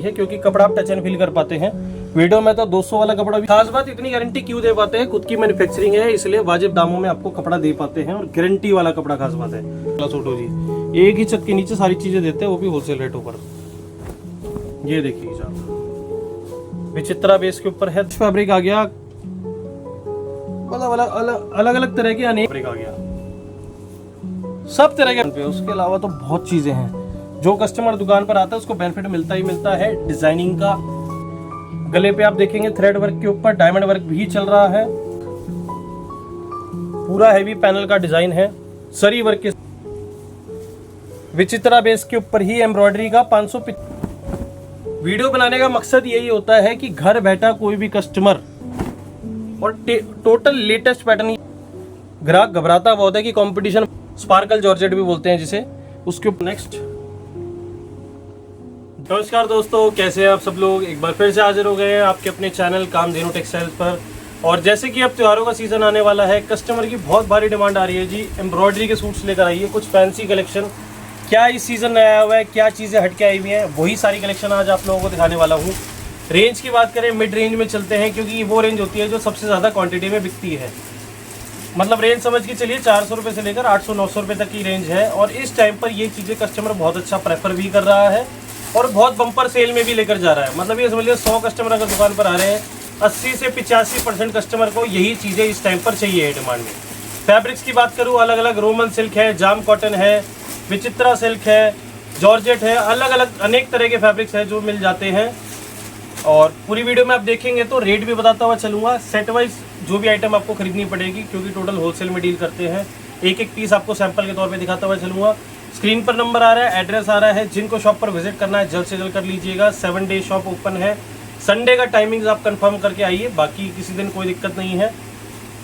है क्योंकि कपड़ा आप टच एंड फील कर पाते हैं। वीडियो में तो 200 वाला कपड़ा भी। खास बात इतनी गारंटी क्यों दे पाते हैं, खुद की मैन्युफैक्चरिंग है इसलिए वाजिब दामों में आपको कपड़ा दे पाते हैं और गारंटी वाला कपड़ा खास बात है। सूटो जी एक ही छत के नीचे सारी चीजें देते हैं, वो भी होलसेल रेटों पर। ये देखिए आप विचित्रा बेस के ऊपर है फैब्रिक आ गया, मतलब अलग अलग तरह के अनेक फैब्रिक आ गया, सब तरह के। उसके अलावा तो बहुत चीजें हैं। जो कस्टमर दुकान पर आता है उसको बेनिफिट मिलता ही मिलता है डिजाइनिंग का। गले पे आप देखेंगे थ्रेड वर्क के ऊपर डायमंड वर्क भी चल रहा है, पूरा हैवी पैनल का डिजाइन है, सरी वर्क के विचित्रा बेस के ऊपर ही एम्ब्रॉयडरी का 500। वीडियो बनाने का मकसद यही होता है कि घर बैठा कोई भी कस्टमर और टोटल लेटेस्ट पैटर्न। ग्राहक घबराता बहुत है कि कंपटीशन, स्पार्कल जॉर्जेट भी बोलते हैं जिसे, उसके ऊपर। नेक्स्ट, नमस्कार दोस्तों, कैसे हैं आप सब लोग। एक बार फिर से हाजिर हो गए हैं आपके अपने चैनल कामधेनु टेक्सटाइल्स पर। और जैसे कि अब त्योहारों का सीजन आने वाला है, कस्टमर की बहुत भारी डिमांड आ रही है जी, एम्ब्रॉयडरी के सूट्स लेकर आइए, कुछ फैंसी कलेक्शन। क्या इस सीजन में आया हुआ है, क्या चीज़ें हटके आई हुई हैं, वही सारी कलेक्शन आज आप लोगों को दिखाने वाला हूँ। रेंज की बात करें, मिड रेंज में चलते हैं क्योंकि वो रेंज होती है जो सबसे ज़्यादा क्वांटिटी में बिकती है। मतलब रेंज समझ के चलिए 400 रुपये से लेकर 800-900 रुपये तक की रेंज है। और इस टाइम पर ये चीज़ें कस्टमर बहुत अच्छा प्रेफर भी कर रहा है और बहुत बम्पर सेल में भी लेकर जा रहा है। मतलब ये समझिए 100 कस्टमर अगर दुकान पर आ रहे हैं, 80 से 85% कस्टमर को यही चीज़ें इस टाइम पर चाहिए है डिमांड में। फैब्रिक्स की बात करूँ, अलग अलग रोमन सिल्क है, जाम कॉटन है, विचित्रा सिल्क है, जॉर्जेट है, अलग अलग अनेक तरह के फैब्रिक्स हैं जो मिल जाते हैं। और पूरी वीडियो में आप देखेंगे तो रेट भी बताता हुआ चलूँगा। सेट वाइज जो भी आइटम आपको खरीदनी पड़ेगी क्योंकि टोटल होलसेल में डील करते हैं। एक एक पीस आपको सैंपल के तौर पे दिखाता हुआ चलूँगा। स्क्रीन पर नंबर आ रहा है, एड्रेस आ रहा है, जिनको शॉप पर विजिट करना है जल्द से जल्द कर लीजिएगा। 7 डे शॉप ओपन है, संडे का टाइमिंग्स आप कंफर्म करके आइए, बाकी किसी दिन कोई दिक्कत नहीं है।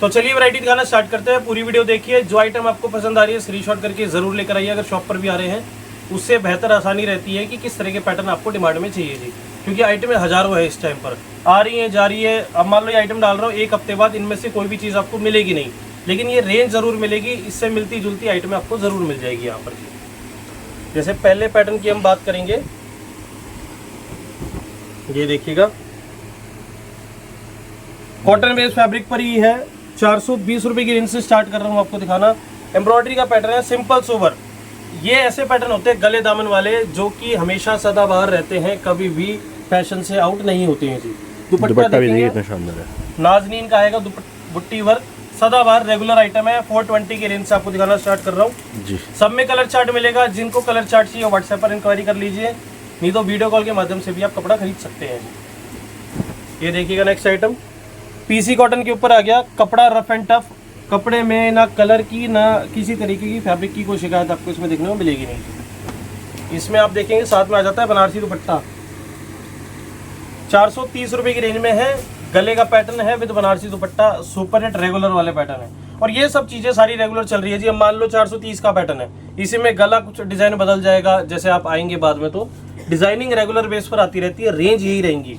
तो चलिए वैरायटी दिखाना स्टार्ट करते हैं। पूरी वीडियो देखिए, जो आइटम आपको पसंद आ रही है स्क्रीनशॉट करके ज़रूर लेकर आइए। अगर शॉप पर भी आ रहे हैं उससे बेहतर आसानी रहती है कि किस तरह के पैटर्न आपको डिमांड में चाहिए जी, क्योंकि आइटमें हज़ारों है इस टाइम पर, आ रही हैं जा रही है। अब मान लो ये आइटम डाल रहा हूँ, एक हफ्ते बाद इनमें से कोई भी चीज़ आपको मिलेगी नहीं, लेकिन ये रेंज ज़रूर मिलेगी, इससे मिलती जुलती आइटमें आपको ज़रूर मिल जाएगी यहाँ पर जी। जैसे पहले पैटर्न की हम बात करेंगे, ये देखिएगा कॉटन बेस फैब्रिक पर ही है, 420 रुपये की रेंज से स्टार्ट कर रहा हूँ आपको दिखाना। एम्ब्रॉयडरी का पैटर्न है, सिंपल सोबर। ये ऐसे पैटर्न होते हैं गले दामन वाले जो कि हमेशा सदाबहार रहते हैं, कभी भी फैशन से आउट नहीं होते हैं जी। दुपट्टा भी देखिए कितना शानदार है, नाजनीन का आएगा बुट्टी वर्क, सदाबहार रेगुलर आइटम है। 420 की रेंज से आपको दिखाना स्टार्ट कर रहा हूँ जी। सब में कलर चार्ट मिलेगा, जिनको कलर चार्ट चाहिए व्हाट्सएप पर इंक्वायरी कर लीजिए, नहीं तो वीडियो कॉल के माध्यम से भी आप कपड़ा खरीद सकते हैं। ये देखिएगा नेक्स्ट आइटम, पीसी कॉटन के ऊपर आ गया। कपड़ा रफ एंड टफ, कपड़े में ना कलर की ना किसी तरीके की फैब्रिक की कोई शिकायत आपको इसमें देखने को मिलेगी नहीं। इसमें आप देखेंगे साथ में आ जाता है बनारसी दुपट्टा, 430 रुपये की रेंज में है। गले का पैटर्न है with Banarasi dupatta, super hit regular वाले पैटर्न है। और ये सब चीज़ें सारी रेगुलर चल रही है जी। अब मान लो 430 का पैटर्न है, इसी में गला कुछ डिज़ाइन बदल जाएगा, जैसे आप आएंगे बाद में तो डिज़ाइनिंग रेगुलर बेस पर आती रहती है। रेंज यही रहेंगी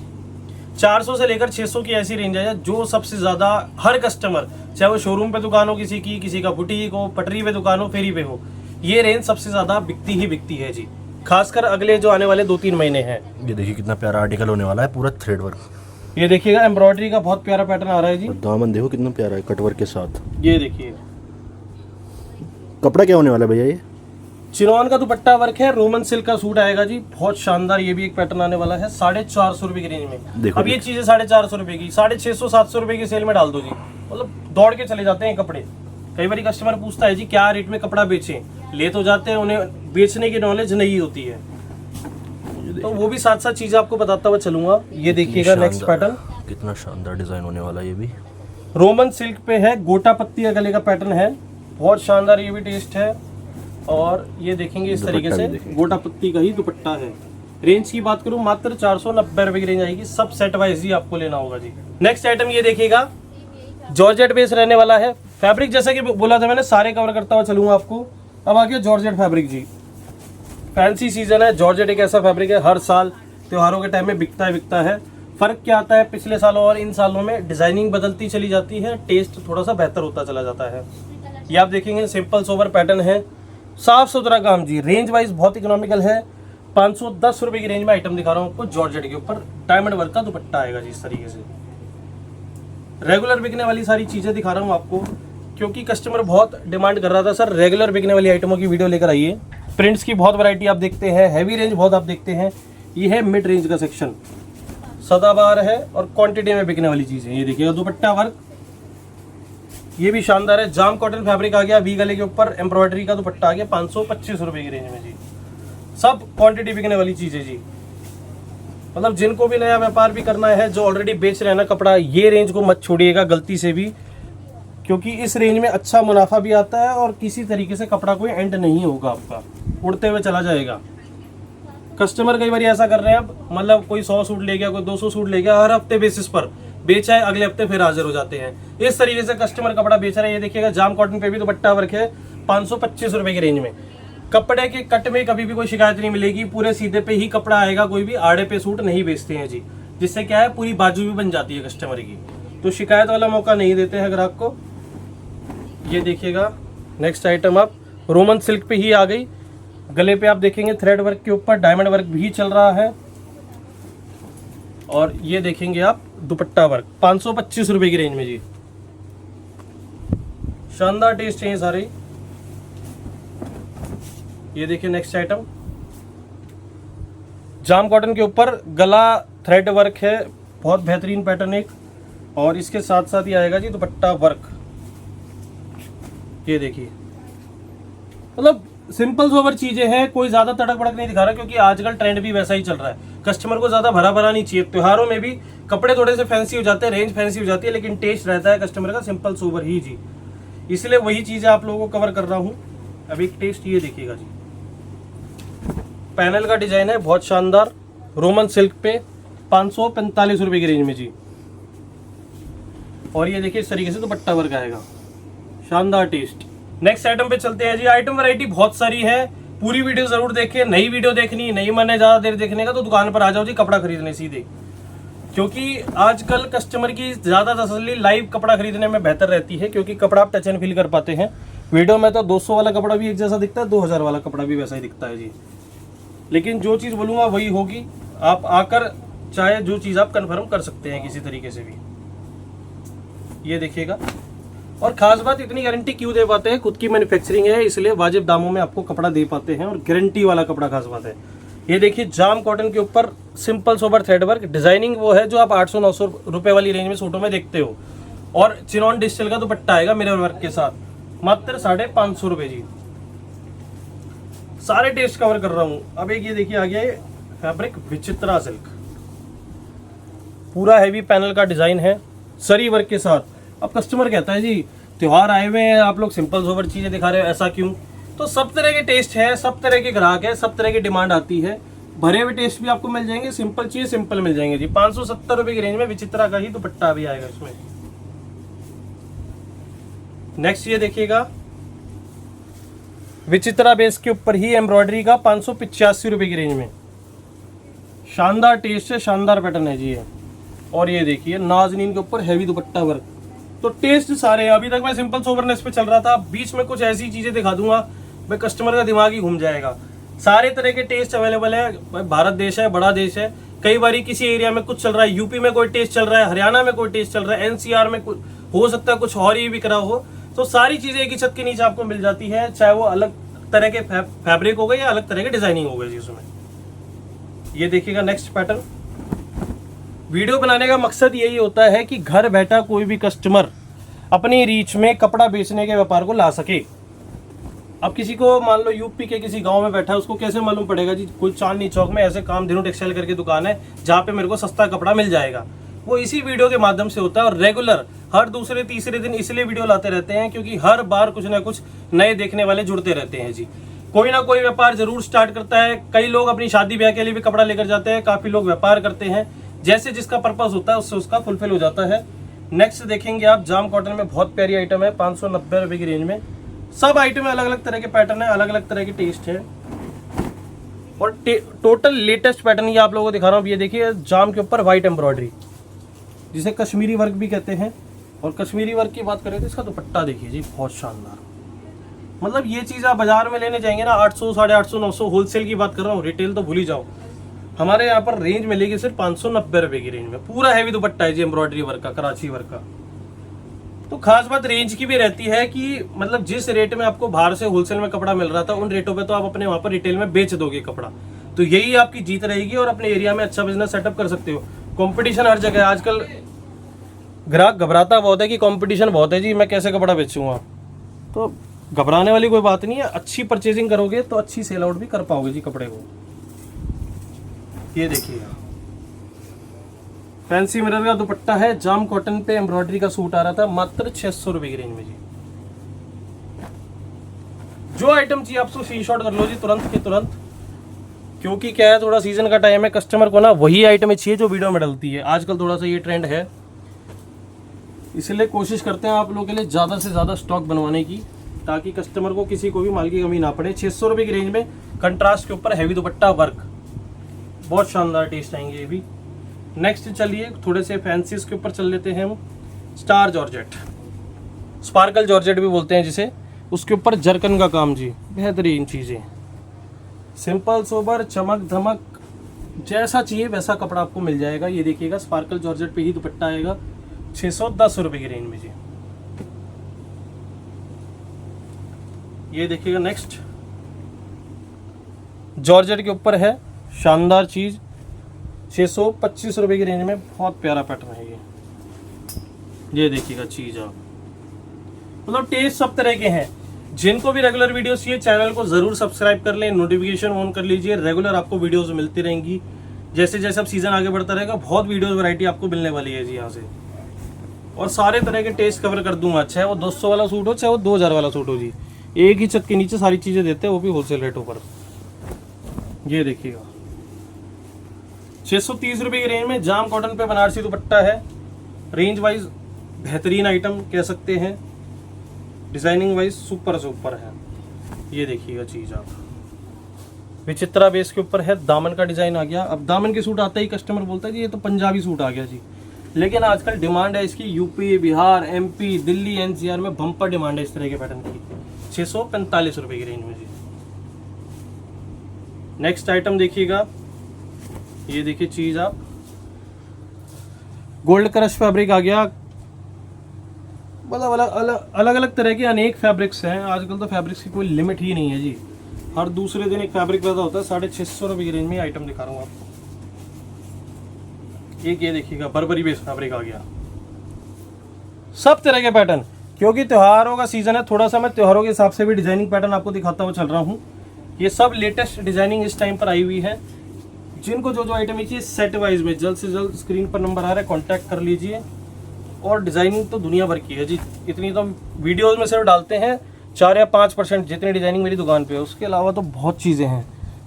400 से लेकर 600 की ऐसी रेंज है जो सबसे ज़्यादा हर कस्टमर, चाहे वो शोरूम पे दुकान हो किसी का बुटीक हो, पटरी पे दुकान हो, फेरी पे हो, ये रेंज सबसे ज़्यादा बिकती ही बिकती है जी, खासकर अगले जो आने वाले 2-3 महीने हैं। ये देखिए कितना प्यारा आर्टिकल होने वाला है, पूरा थ्रेड वर्क। ये देखिएगा एम्ब्रॉयडरी का बहुत प्यारा पैटर्न आ रहा है जी। दामन देखो कितना प्यारा है कट वर्क के साथ। ये देखिए कपड़ा क्या होने वाला है भैया, ये चिनॉन का दुपट्टा वर्क है, रोमन सिल्क का सूट आएगा जी, बहुत शानदार। ये भी एक पैटर्न आने वाला है 450 रुपये की रेंज में। अब ये चीजें 450 रुपये की 650-700 रुपये की सेल में डाल दो जी, मतलब दौड़ के चले जाते हैं कपड़े। कई बार कस्टमर पूछता है जी क्या रेट में कपड़ा बेचें, ले तो जाते हैं, उन्हें बेचने की नॉलेज नहीं होती है, तो वो भी साथ साथ चीजें आपको बताता हुआ चलूंगा। ये देखिएगा नेक्स्ट पैटर्न, कितना शानदार डिजाइन होने वाला है। ये भी रोमन सिल्क पे है, गोटा पत्ती गले का पैटर्न है, बहुत शानदार ये भी टेस्ट है। और ये देखेंगे इस तरीके से गोटा पत्ती का ही दुपट्टा है। रेंज की बात करूं मात्र 490 रुपए की रेंज आएगी, सब सेट वाइज ही आपको लेना होगा जी। नेक्स्ट आइटम ये देखिएगा, जॉर्जेट बेस रहने वाला है। फैब्रिक जैसे कि बोला था मैंने, सारे कवर करता हुआ चलूंगा आपको। अब आ गया जॉर्जेट फैब्रिक जी, फैंसी सीजन है, जॉर्जेट एक ऐसा फैब्रिक है हर साल त्योहारों के टाइम में बिकता है। फर्क क्या आता है पिछले सालों और इन सालों में, डिजाइनिंग बदलती चली जाती है, टेस्ट थोड़ा सा बेहतर होता चला जाता है। ये आप देखेंगे सिंपल सोवर पैटर्न है, साफ सुथरा काम जी। रेंज वाइज बहुत इकोनॉमिकल है, 510 रुपए की रेंज में आइटम दिखा रहा हूँ आपको, जॉर्जेट के ऊपर डायमंड वर्क का दुपट्टा आएगा जी इस तरीके से। रेगुलर बिकने वाली सारी चीजें दिखा रहा हूँ आपको, क्योंकि कस्टमर बहुत डिमांड कर रहा था सर रेगुलर बिकने वाली आइटमों की वीडियो लेकर आइए। प्रिंट्स की बहुत वैरायटी आप देखते हैं, हैवी रेंज बहुत आप देखते हैं। ये है मिड रेंज का सेक्शन, सदाबहार है और क्वांटिटी में बिकने वाली चीजें। ये देखिएगा दुपट्टा वर्क, ये भी शानदार है। जाम कॉटन फैब्रिक आ गया, वी गले के ऊपर एम्ब्रॉयडरी का दुपट्टा आ गया 525 रुपए की रेंज में जी। सब क्वांटिटी बिकने वाली चीजें जी, मतलब जिनको भी नया व्यापार भी करना है, जो ऑलरेडी बेच रहे हैं ना कपड़ा, ये रेंज को मत छोड़िएगा गलती से भी, क्योंकि इस रेंज में अच्छा मुनाफा भी आता है और किसी तरीके से कपड़ा कोई एंड नहीं होगा आपका, उड़ते हुए चला जाएगा। कस्टमर कई बार ऐसा कर रहे हैं, अब मतलब कोई 100 सूट ले गया, कोई 200 सूट ले गया, हर हफ्ते बेसिस पर बेचा है, अगले हफ्ते फिर हाजिर हो जाते हैं। इस तरीके से कस्टमर कपड़ा बेच रहे हैं। ये देखिएगा जाम कॉटन पे भी दुपट्टा वर्क है 525 रुपए की रेंज में। कपड़े के कट में कभी भी कोई शिकायत नहीं मिलेगी, पूरे सीधे पे ही कपड़ा आएगा, कोई भी आड़े पे सूट नहीं बेचते हैं जी, जिससे क्या है पूरी बाजू भी बन जाती है कस्टमर की, तो शिकायत वाला मौका नहीं देते हैं ग्राहक को। ये देखिएगा नेक्स्ट आइटम आप रोमन सिल्क पे ही आ गई, गले पे आप देखेंगे थ्रेड वर्क के ऊपर डायमंड वर्क भी चल रहा है, और ये देखेंगे आप दुपट्टा वर्क 525 रुपए की रेंज में जी। शानदार टेस्ट है ये सारे। ये देखिए नेक्स्ट आइटम जाम कॉटन के ऊपर गला थ्रेड वर्क है, बहुत बेहतरीन पैटर्न एक, और इसके साथ साथ ही आएगा जी दुपट्टा वर्क। ये देखिए मतलब सिंपल सोबर चीजें हैं, कोई ज्यादा तड़क भड़क नहीं दिखा रहा, क्योंकि आजकल ट्रेंड भी वैसा ही चल रहा है। कस्टमर को ज्यादा भरा भरा नहीं चाहिए। त्योहारों में भी कपड़े थोड़े से फैंसी हो जाते हैं, रेंज फैंसी हो जाती है, लेकिन टेस्ट रहता है कस्टमर का सिंपल सोबर ही जी, इसलिए वही चीजें आप लोगों को कवर कर रहा हूँ। अब एक टेस्ट ये देखिएगा जी, पैनल का डिजाइन है बहुत शानदार, रोमन सिल्क पे 545 रुपए की रेंज में जी। और ये देखिए इस तरीके से दुपट्टा वर्क आएगा, शानदार टेस्ट। नेक्स्ट आइटम पे चलते हैं जी। आइटम वैरायटी बहुत सारी है, पूरी वीडियो जरूर देखें। नई वीडियो देखनी, नहीं मन है ज्यादा देर देखने का, तो दुकान पर आ जाओ जी कपड़ा खरीदने सीधे, क्योंकि आजकल कस्टमर की ज्यादा तसल्ली लाइव कपड़ा खरीदने में बेहतर रहती है, क्योंकि कपड़ा आप टच एंड फील कर पाते हैं। वीडियो में तो 200 वाला कपड़ा भी एक जैसा दिखता है, 2000 वाला कपड़ा भी वैसा ही दिखता है जी, लेकिन जो चीज़ बोलूँगा वही होगी। आप आकर चाहे जो चीज़ आप कंफर्म कर सकते हैं किसी तरीके से भी। ये देखिएगा, और खास बात इतनी गारंटी क्यों दे पाते हैं, खुद की मैन्युफैक्चरिंग है, इसलिए वाजिब दामों में आपको कपड़ा दे पाते हैं, और गारंटी वाला कपड़ा खास बात है। ये देखिए जाम कॉटन के ऊपर simple sober thread work, designing वो है जो आप 800-900 रुपए वाली रेंज में सूटों में देखते हो, और चिनॉन डिजिटल का दुपट्टा आएगा मिरर वर्क के साथ, मात्र 550 रुपए जी। सारे टेस्ट कवर कर रहा हूँ। अब एक ये देखिए आ गया, ये फैब्रिक विचित्रा सिल्क, पूरा हैवी पैनल का डिजाइन है सरी वर्क के साथ। अब कस्टमर कहता है जी त्योहार आए हुए हैं, आप लोग सिंपल सोबर चीजें दिखा रहे हो, ऐसा क्यों? तो सब तरह के टेस्ट है, सब तरह के ग्राहक है, सब तरह की डिमांड आती है। भरे हुए टेस्ट भी आपको मिल जाएंगे, सिंपल चीज सिंपल मिल जाएंगे जी। 570 रुपए की रेंज में विचित्रा का ही दुपट्टा भी आएगा इसमें। नेक्स्ट ये देखिएगा विचित्रा बेस के ऊपर ही एम्ब्रॉयडरी का 585 रुपए की रेंज में, शानदार टेस्ट है, शानदार पैटर्न है जी ये। और ये देखिए नाजनीन के ऊपर हैवी दुपट्टा वर्क। तो टेस्ट सारे हैं। अभी तक मैं सिंपल सोबरनेस पे चल रहा था, बीच में कुछ ऐसी चीजें दिखा दूंगा भाई कस्टमर का दिमाग ही घूम जाएगा। सारे तरह के टेस्ट अवेलेबल है। भारत देश है, बड़ा देश है, कई बार किसी एरिया में कुछ चल रहा है, यूपी में कोई टेस्ट चल रहा है, हरियाणा में कोई टेस्ट चल रहा है, एनसीआर में हो सकता है कुछ और ही बिक रहा हो। तो सारी चीजें एक ही छत के नीचे आपको मिल जाती है, चाहे वो अलग तरह के फैब्रिक हो गए या अलग तरह के डिजाइनिंग हो गए जी उसमें। ये देखिएगा नेक्स्ट पैटर्न। वीडियो बनाने का मकसद यही होता है कि घर बैठा कोई भी कस्टमर अपनी रीच में कपड़ा बेचने के व्यापार को ला सके। अब किसी को मान लो यूपी के किसी गांव में बैठा है, उसको कैसे मालूम पड़ेगा जी कोई चांदनी चौक में ऐसे कामधेनु टेक्सटाइल करके दुकान है जहाँ पे मेरे को सस्ता कपड़ा मिल जाएगा। वो इसी वीडियो के माध्यम से होता है, और रेगुलर हर दूसरे तीसरे दिन इसलिए वीडियो लाते रहते हैं क्योंकि हर बार कुछ ना कुछ नए देखने वाले जुड़ते रहते हैं जी। कोई ना कोई व्यापार जरूर स्टार्ट करता है। कई लोग अपनी शादी ब्याह के लिए भी कपड़ा लेकर जाते हैं, काफी लोग व्यापार करते हैं, जैसे जिसका पर्पस होता है उससे उसका फुलफिल हो जाता है। नेक्स्ट देखेंगे आप जाम कॉटन में बहुत प्यारी आइटम है 590 रुपए की रेंज में। सब आइटम में अलग अलग तरह के पैटर्न है, अलग अलग तरह के टेस्ट है, और टोटल लेटेस्ट पैटर्न ये आप लोगों को दिखा रहा हूँ। ये देखिए जाम के ऊपर व्हाइट एम्ब्रॉयडरी, जिसे कश्मीरी वर्क भी कहते हैं। और कश्मीरी वर्क की बात करें तो इसका दुपट्टा देखिए जी, बहुत शानदार, मतलब ये चीज़ आप बाजार में लेने जाएंगे ना 800, 850, 900, होलसेल की बात कर रहा हूँ, रिटेल तो भूल ही जाओ। हमारे यहाँ पर रेंज मिलेगी सिर्फ 590 रुपये की रेंज में। पूरा हैवी दुपट्टा है जी, एम्ब्रॉयडरी वर्क का, कराची वर्क का। तो खास बात रेंज की भी रहती है कि मतलब जिस रेट में आपको बाहर से होलसेल में कपड़ा मिल रहा था, उन रेटों पे तो आप अपने वहाँ पर रिटेल में बेच दोगे कपड़ा। तो यही आपकी जीत रहेगी और अपने एरिया में अच्छा बिजनेस सेटअप कर सकते हो। कंपटीशन हर जगह है आजकल, ग्राहक घबराता बहुत है कि कंपटीशन बहुत है जी, मैं कैसे कपड़ा बेचूंगा। तो घबराने वाली कोई बात नहीं है, अच्छी परचेजिंग करोगे तो अच्छी सेल आउट भी कर पाओगे जी कपड़े को। ये देखिएगा फैंसी मिरर का दुपट्टा है, जाम कॉटन पे एम्ब्रॉयडरी का सूट आ रहा था मात्र 600 रुपए की रेंज में जी। जो आइटम चाहिए आपको स्क्रीनशॉट कर लो जी तुरंत के तुरंत, क्योंकि क्या है थोड़ा सीजन का टाइम है, कस्टमर को ना वही आइटम चाहिए जो वीडियो में डलती है। आजकल थोड़ा सा ये ट्रेंड है, इसलिए कोशिश करते हैं आप लोगों के लिए ज़्यादा से ज़्यादा स्टॉक बनवाने की, ताकि कस्टमर को किसी को भी माल की कमी ना पड़े। 600 रुपये की रेंज में कंट्रास्ट के ऊपर हैवी दुपट्टा वर्क, बहुत शानदार टेस्ट आएंगे ये भी। नेक्स्ट चलिए थोड़े से फैंसीज के ऊपर चल लेते हैं हम। स्टार जॉर्जेट, स्पार्कल जॉर्जेट भी बोलते हैं जिसे, उसके ऊपर जरकन का काम जी, बेहतरीन चीज़ें, सिंपल सोबर, चमक धमक, जैसा चाहिए वैसा कपड़ा आपको मिल जाएगा। ये देखिएगा स्पार्कल जॉर्जेट पे ही दुपट्टा आएगा 610 रुपये की रेंज में जी। ये देखिएगा नेक्स्ट जॉर्जेट के ऊपर है, शानदार चीज़, 625 रुपये की रेंज में, बहुत प्यारा पैटर्न है ये देखिएगा चीज़ आप। मतलब टेस्ट सब तरह के हैं। जिनको भी रेगुलर वीडियोस चाहिए चैनल को ज़रूर सब्सक्राइब कर लें, नोटिफिकेशन ऑन कर लीजिए, रेगुलर आपको वीडियोस मिलती रहेंगी। जैसे जैसे अब सीज़न आगे बढ़ता रहेगा बहुत वीडियोस वैरायटी आपको मिलने वाली है जी यहाँ से, और सारे तरह के टेस्ट कवर कर दूंगा, चाहे वो 200 वाला सूट हो चाहे वो 2000 वाला सूट हो जी। एक ही छत के नीचे सारी चीज़ें देते हैं, वो भी होलसेल रेटों पर। ये देखिएगा 630 रुपये की रेंज में जाम कॉटन पे बनारसी दुपट्टा है, रेंज वाइज बेहतरीन आइटम कह सकते हैं, डिजाइनिंग वाइज सुपर सुपर है। ये देखिएगा चीज़ आप, विचित्रा बेस के ऊपर है, दामन का डिजाइन आ गया। अब दामन के सूट आता ही कस्टमर बोलता है जी ये तो पंजाबी सूट आ गया जी, लेकिन आजकल डिमांड है इसकी, UP, Bihar, MP, Delhi, NCR में बम्पर डिमांड है इस तरह के पैटर्न की। 645 रुपये की रेंज में जी। नेक्स्ट आइटम देखिएगा, ये देखिए चीज आप, गोल्ड क्रश फैब्रिक आ गया। मतलब अलग अलग तरह के अनेक फैब्रिक्स हैं आजकल, तो फैब्रिक्स की कोई लिमिट ही नहीं है जी, हर दूसरे दिन एक फैब्रिक पैदा होता है। 650 रुपये की रेंज में आइटम दिखा रहा हूँ आपको। एक ये देखिएगा बर्बरी बेस फैब्रिक आ गया, सब तरह के पैटर्न, क्योंकि त्योहारों का सीजन है, थोड़ा सा मैं त्योहारों के हिसाब से भी डिजाइनिंग पैटर्न आपको दिखाता हुआ चल रहा हूँ। ये सब लेटेस्ट डिजाइनिंग इस टाइम पर आई हुई है। जिनको जो जो आइटम चाहिए सेट वाइज में जल्द से जल्द स्क्रीन पर नंबर आ रहा है, कॉन्टैक्ट कर लीजिए। और डिजाइनिंग तो दुनिया भर की है जी, इतनी तो वीडियोस में सिर्फ डालते हैं 4 या 5% जितनी डिजाइनिंग मेरी दुकान पे है, उसके अलावा तो बहुत चीज़ें हैं।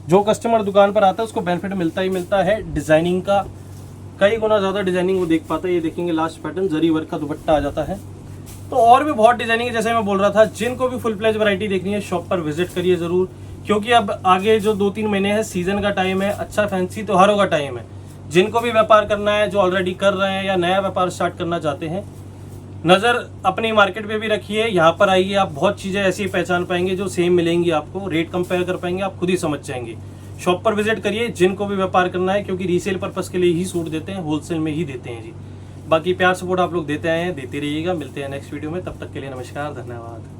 जो कस्टमर दुकान पर आता है उसको बेनिफिट मिलता ही मिलता है डिजाइनिंग का, कई गुना ज़्यादा डिजाइनिंग वो देख पाता है। ये देखेंगे लास्ट पैटर्न जरी वर्क का दुपट्टा आ जाता है। तो और भी बहुत डिजाइनिंग है, जैसे मैं बोल रहा था, जिनको भी फुल फ्लेज वैरायटी देखनी है शॉप पर विजिट करिए ज़रूर, क्योंकि अब आगे जो 2-3 महीने हैं सीजन का टाइम है, अच्छा फैंसी त्योहारों का टाइम है। जिनको भी व्यापार करना है, जो ऑलरेडी कर रहे हैं या नया व्यापार स्टार्ट करना चाहते हैं, नज़र अपनी मार्केट पे भी रखिए, यहाँ पर आइए, आप बहुत चीज़ें ऐसी पहचान पाएंगे जो सेम मिलेंगी आपको, रेट कंपेयर कर पाएंगे, आप खुद ही समझ जाएंगे। शॉप पर विजिट करिए जिनको भी व्यापार करना है, क्योंकि रीसेल पर्पज़ के लिए ही सूट देते हैं, होलसेल में ही देते हैं जी। बाकी प्यार सपोर्ट आप लोग देते आए हैं, देते रहिएगा। मिलते हैं नेक्स्ट वीडियो में, तब तक के लिए नमस्कार, धन्यवाद।